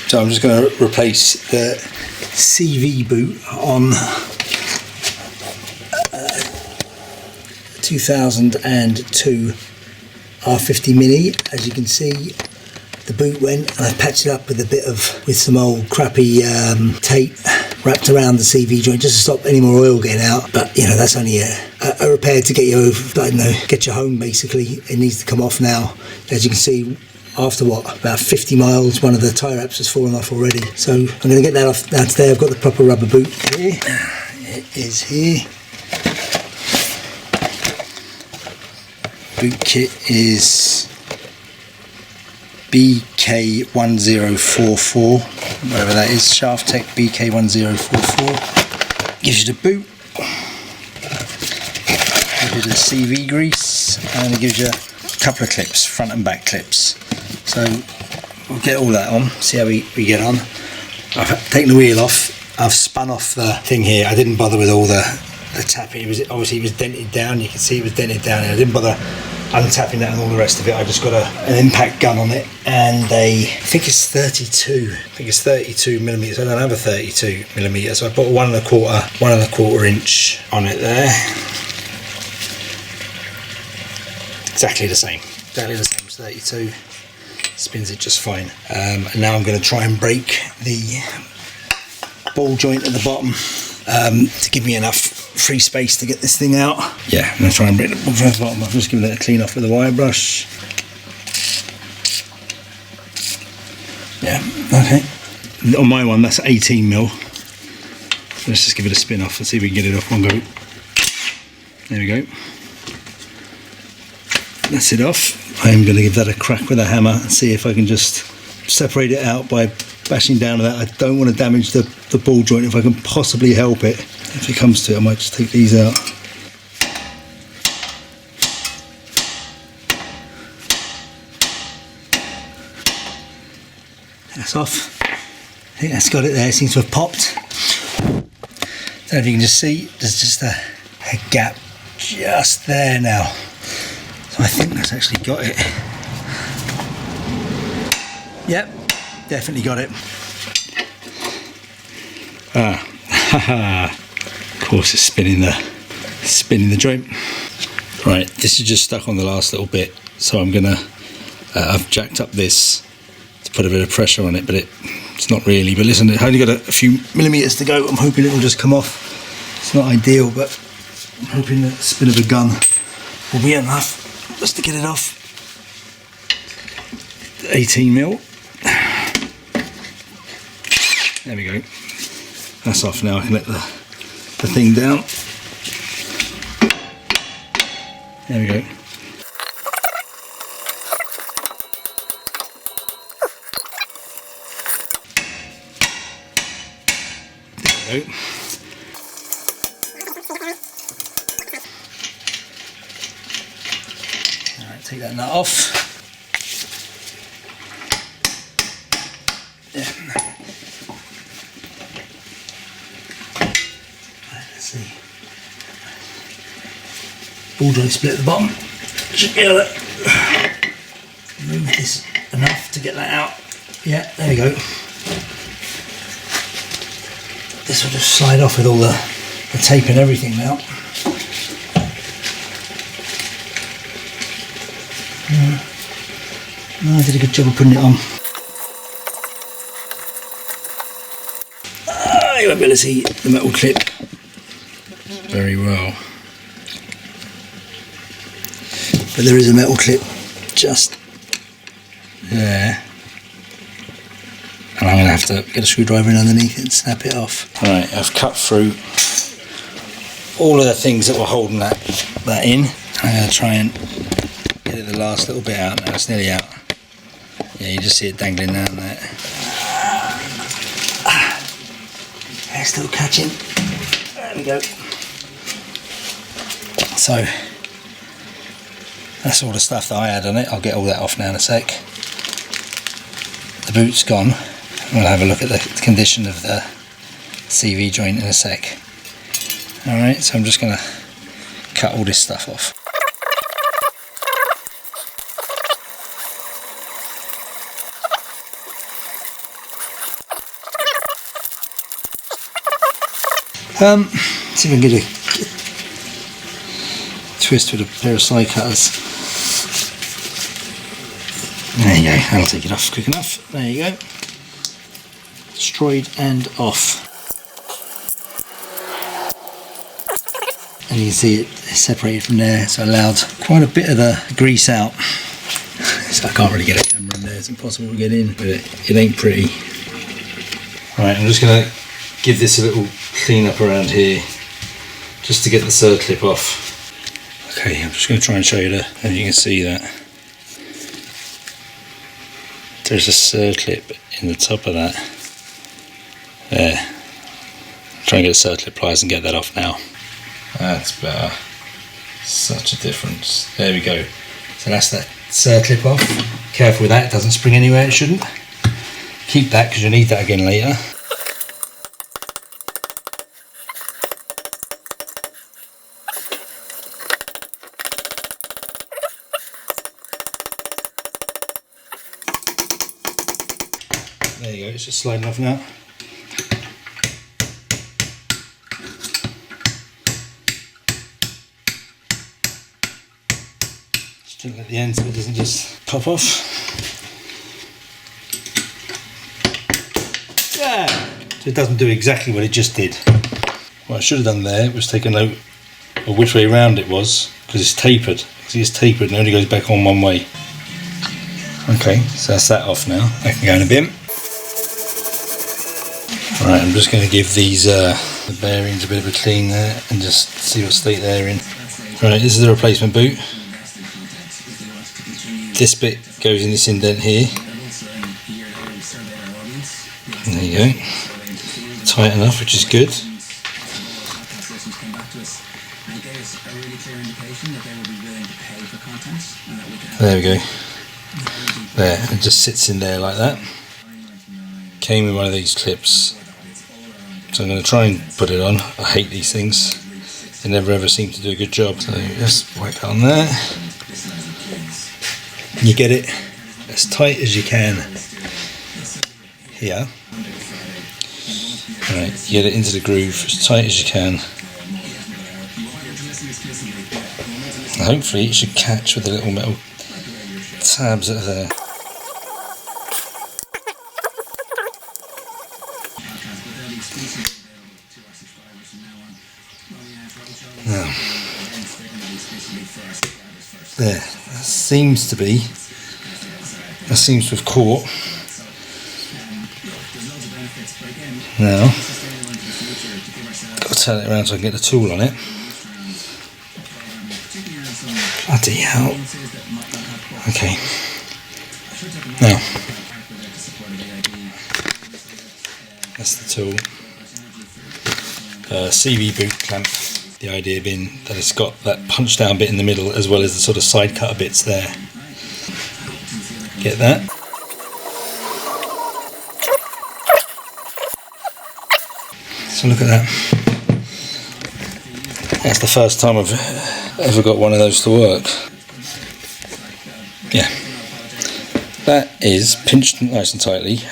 So I'm just going to replace the CV boot on 2002 R50 Mini. As you can see, the boot went, and I patched it up with some old crappy tape wrapped around the CV joint just to stop any more oil getting out. But you know, that's only a repair to get you over, I don't know, get you home basically. It needs to come off now. As you can see, after about 50 miles, one of the tyre wraps has fallen off already. So I'm going to get that off now today. I've got the proper rubber boot here. It is here. Boot kit is BK1044, whatever that is, Shaft Tech BK1044. Gives you the boot, gives you the CV grease, and it gives you a couple of clips, front and back clips. So we'll get all that on, see how we get on. I've taken the wheel off, I've spun off the thing here. I didn't bother with all the tapping. Obviously it was dented down, you can see it was dented down, and I didn't bother untapping that and all the rest of it. I just got an impact gun on it, and I think it's 32 millimeters. I don't have a 32 millimeters, so I put 1¼ inch on it there. Exactly the same as 32. Spins it just fine. And now I'm going to try and break the ball joint at the bottom to give me enough free space to get this thing out. Yeah, I'm going to try and break the ball joint at the bottom. I've just given it a clean off with a wire brush. Yeah, okay. On my one, that's 18mm. Let's just give it a spin off and see if we can get it off one go. There we go. That's it off. I'm going to give that a crack with a hammer and see if I can just separate it out by bashing down to that. I don't want to damage the ball joint if I can possibly help it. If it comes to it, I might just take these out. That's off. I think that's got it there. It seems to have popped. Don't know if you can just see, there's just a gap just there now. So I think that's actually got it. Yep, definitely got it. Of course it's spinning the joint. Right, this is just stuck on the last little bit, so I'm gonna I've jacked up this to put a bit of pressure on it, but it's not really. But listen, it's only got a few millimeters to go. I'm hoping it'll just come off. It's not ideal, but I'm hoping that the spin of a gun will be enough just to get it off. 18mm. There we go. That's off now. I can let the thing down. There we go. There we go. Alright, take that nut off. Yeah. Let's see. Ball joint split at the bottom. Should be able to move this enough to get that out. Yeah, there we go. This will just slide off with all the tape and everything now. I did a good job of putting it on. You won't be able to see the metal clip very well, but there is a metal clip just there, and I'm going to have to get a screwdriver in underneath it and snap it off. Alright, I've cut through all of the things that were holding that in. I'm going to try and get it the last little bit out now. It's nearly out. Yeah, you just see it dangling down there. They're still catching. There we go. So that's all the stuff that I had on it. I'll get all that off now in a sec. The boot's gone. We'll have a look at the condition of the CV joint in a sec. Alright, so I'm just going to cut all this stuff off. See if I can get a twist with a pair of side cutters. There you go, that'll take it off quick enough. There you go. Destroyed and off. And you can see it separated from there, so it allowed quite a bit of the grease out. So I can't really get a camera in there, it's impossible to get in, but it ain't pretty. Right, I'm just going to give this a little clean up around here, just to get the circlip off. Okay, I'm just going to try and show you that, and you can see that there's a circlip in the top of that. There. Try and get a circlip pliers and get that off now. That's better. Such a difference. There we go. So that's that circlip off. Careful with that, it doesn't spring anywhere it shouldn't. Keep that because you'll need that again later. There you go, it's just sliding off now. Just at the end so it doesn't just pop off. Yeah! So it doesn't do exactly what it just did. What I should have done there was take a note of which way around it was, because it's tapered. See, it's tapered and it only goes back on one way. Okay, so that's that off now. That can go in a bin. Right, I'm just going to give these the bearings a bit of a clean there and just see what state they're in. Right, this is the replacement boot. This bit goes in this indent here. There you go. Tight enough, which is good. There we go. There, it just sits in there like that. Came with one of these clips. So I'm going to try and put it on. I hate these things. They never ever seem to do a good job. So just whack it on there. You get it as tight as you can here. Right, you get it into the groove as tight as you can. And hopefully it should catch with the little metal tabs that are there. Now, there, that seems to have caught. Now, got to turn it around so I can get the tool on it. Bloody hell. Okay. Now, that's the tool. CV boot clamp. The idea being that it's got that punch down bit in the middle as well as the sort of side cutter bits there. Get that. So look at that. That's the first time I've ever got one of those to work. Yeah. That is pinched nice and tightly.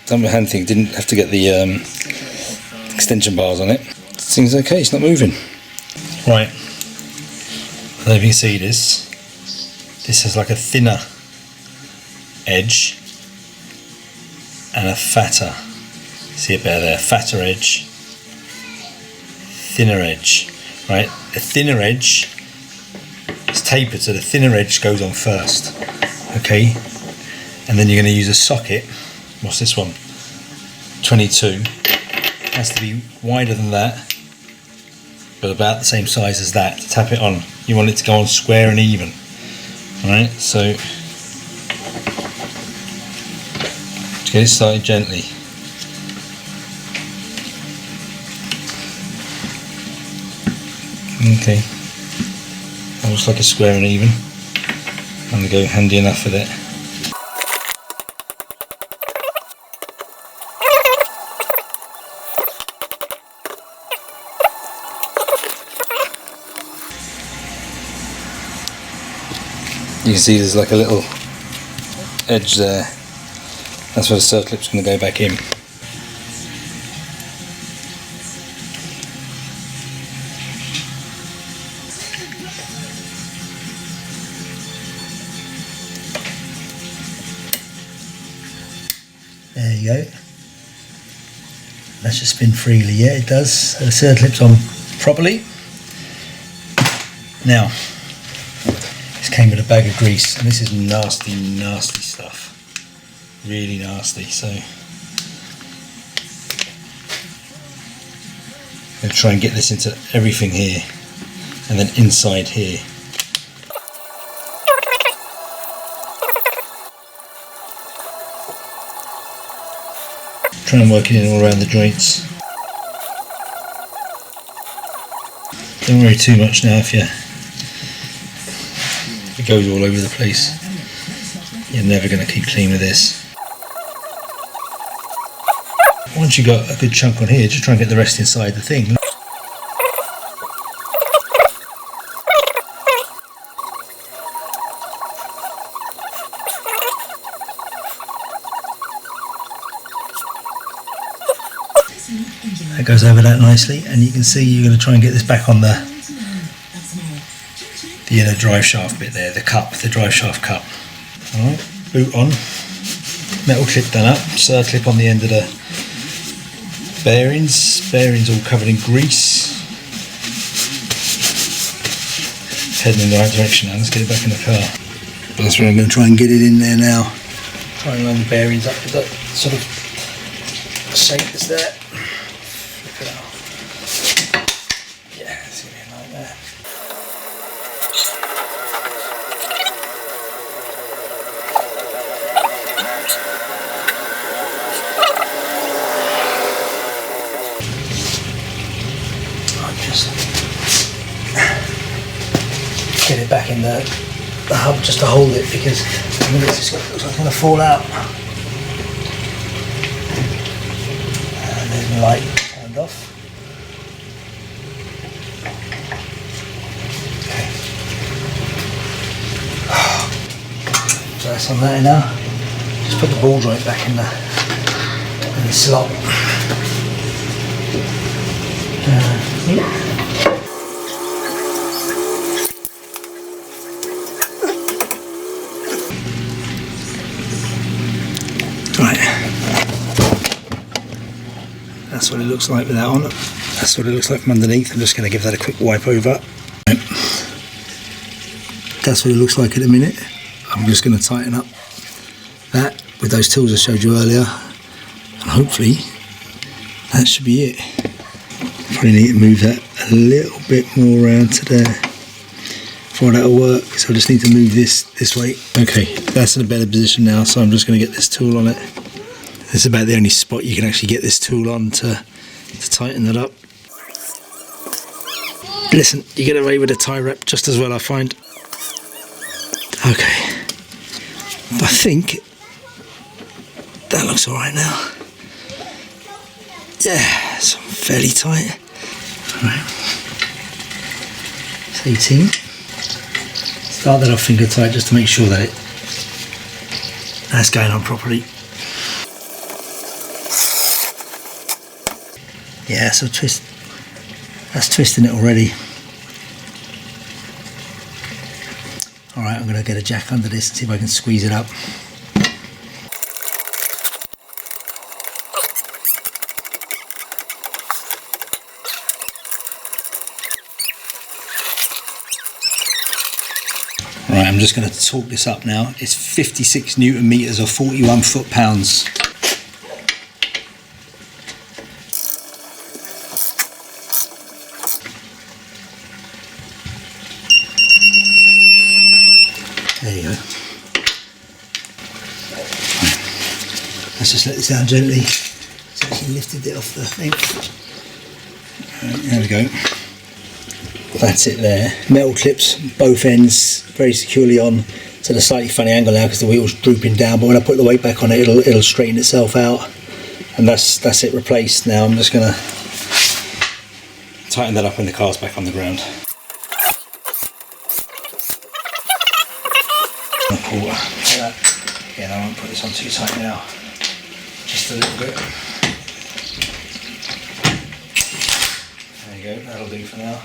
Done with hand thing, didn't have to get the extension bars on it. Thing's okay, it's not moving. Right, I don't know if you can see this. This has like a thinner edge and a fatter. See it better there, fatter edge, thinner edge. Right, the thinner edge is tapered, so the thinner edge goes on first. Okay, and then you're going to use a socket. What's this one? 22. It has to be wider than that, but about the same size as that to tap it on. You want it to go on square and even. Alright, so to get it started gently. Okay, that looks like a square and even. I'm going to go handy enough with it. You can see there's like a little edge there. That's where the circlip's going to go back in. There you go. That should spin freely. Yeah, it does. So the circlip's on properly. Now, this came with a bag of grease, and this is nasty, nasty stuff. Really nasty. So I'm going to try and get this into everything here, and then inside here. Try and work it in all around the joints. Don't worry too much now if it goes all over the place. You're never going to keep clean with this. Once you've got a good chunk on here, just try and get the rest inside the thing. That goes over that nicely, and you can see you're going to try and get this back on the inner drive shaft bit there, the drive shaft cup. Alright, boot on, metal clip done up, circlip on the end of the bearings all covered in grease. Heading in the right direction now, let's get it back in the car. That's where I'm going to try and get it in there now. Try and line the bearings up with that sort of shape that's there. Flip it out. Yeah, it's going to be a nightmare. Get it back in the hub just to hold it, because I mean, it looks like it's going to fall out. And there's my light turned off. Okay. So that's on there now. Just put the ball joint back in the slot. Right, that's what it looks like with that on. That's what it looks like from underneath. I'm just going to give that a quick wipe over. Right. That's what it looks like in a minute. I'm just going to tighten up that with those tools I showed you earlier, and hopefully that should be it. Probably need to move that a little bit more around to there before that'll work, so I just need to move this way. Okay, that's in a better position now, so I'm just going to get this tool on it. This is about the only spot you can actually get this tool on to tighten that up. Listen, you get away with a tie wrap just as well, I find. Okay, I think that looks alright now. Yeah, it's fairly tight. Alright, it's 18. Start that off finger tight just to make sure that that's going on properly. Yeah, so that's twisting it already. Alright, I'm going to get a jack under this and see if I can squeeze it up. Right, I'm just going to torque this up now. It's 56 Newton meters or 41 foot-pounds. There you go. Right. Let's just let this down gently. It's actually lifted it off the thing. Right, there we go. That's it there. Metal clips, both ends, very securely on. It's at a slightly funny angle now because the wheel's drooping down, but when I put the weight back on it, it'll straighten itself out. And that's it replaced now. I'm just going to tighten that up when the car's back on the ground. Again, I won't put this on too tight now. Just a little bit. There you go, that'll do for now.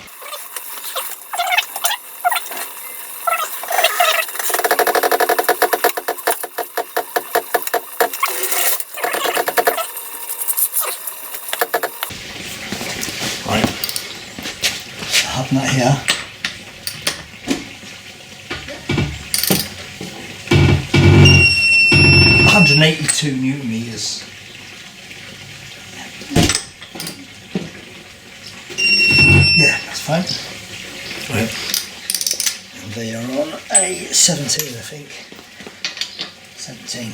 here. £182 Newton meters. Yeah, that's fine. Right. And they are on a 17, I think. 17.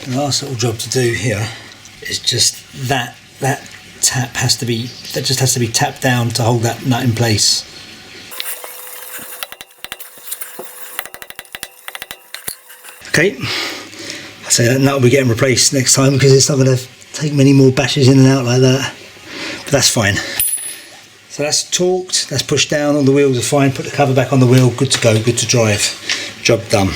The last little job to do here is just that tap has to be tapped down to hold that nut in place. Okay, I say that nut will be getting replaced next time because it's not going to take many more bashes in and out like that, but that's fine. So that's torqued, that's pushed down, all the wheels are fine, put the cover back on the wheel, good to go, good to drive, job done.